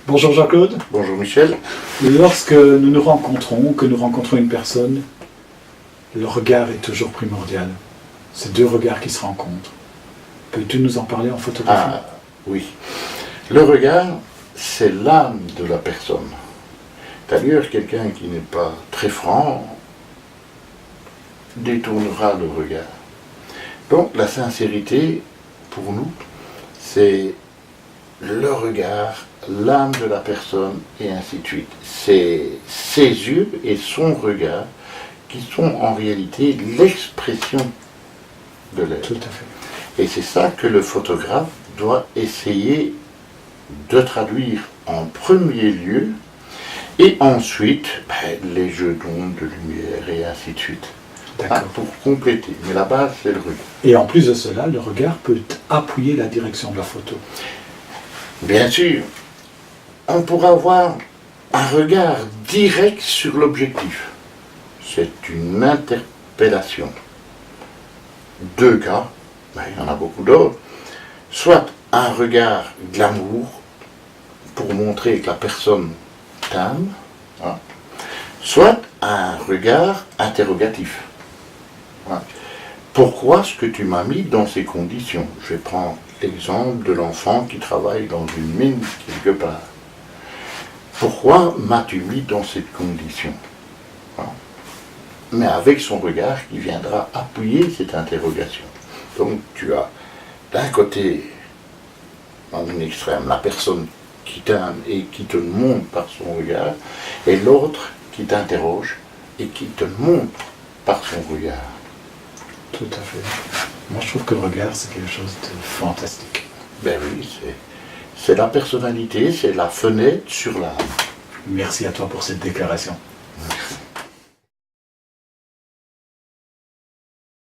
Bonjour Jean-Claude. Bonjour Michel. Lorsque nous nous rencontrons, que nous rencontrons une personne, le regard est toujours primordial. C'est deux regards qui se rencontrent. Peux-tu nous en parler en photographie? Ah oui. Le regard, c'est l'âme de la personne. D'ailleurs, quelqu'un qui n'est pas très franc détournera le regard. Donc la sincérité, pour nous, c'est le regard, l'âme de la personne, et ainsi de suite. C'est ses yeux et son regard qui sont en réalité l'expression de l'être. Tout à fait. Et c'est ça que le photographe doit essayer de traduire en premier lieu, et ensuite les jeux d'ondes, de lumière, et ainsi de suite. Pour compléter. Mais la base, c'est le regard. Et en plus de cela, le regard peut appuyer la direction de la photo. Bien sûr, on pourra avoir un regard direct sur l'objectif. C'est une interpellation. Deux cas, il y en a beaucoup d'autres. Soit un regard glamour pour montrer que la personne t'aime, soit un regard interrogatif. Pourquoi est-ce que tu m'as mis dans ces conditions? Je vais prendre l'exemple de l'enfant qui travaille dans une mine quelque part. Pourquoi m'as-tu mis dans cette condition? Mais avec son regard qui viendra appuyer cette interrogation. Donc tu as d'un côté, en un extrême, la personne qui t'aime et qui te montre par son regard, et l'autre qui t'interroge et qui te montre par son regard. Tout à fait. Moi, je trouve que le regard, c'est quelque chose de fantastique. Ben oui, c'est la personnalité, c'est la fenêtre sur l'âme. Merci à toi pour cette déclaration. Merci.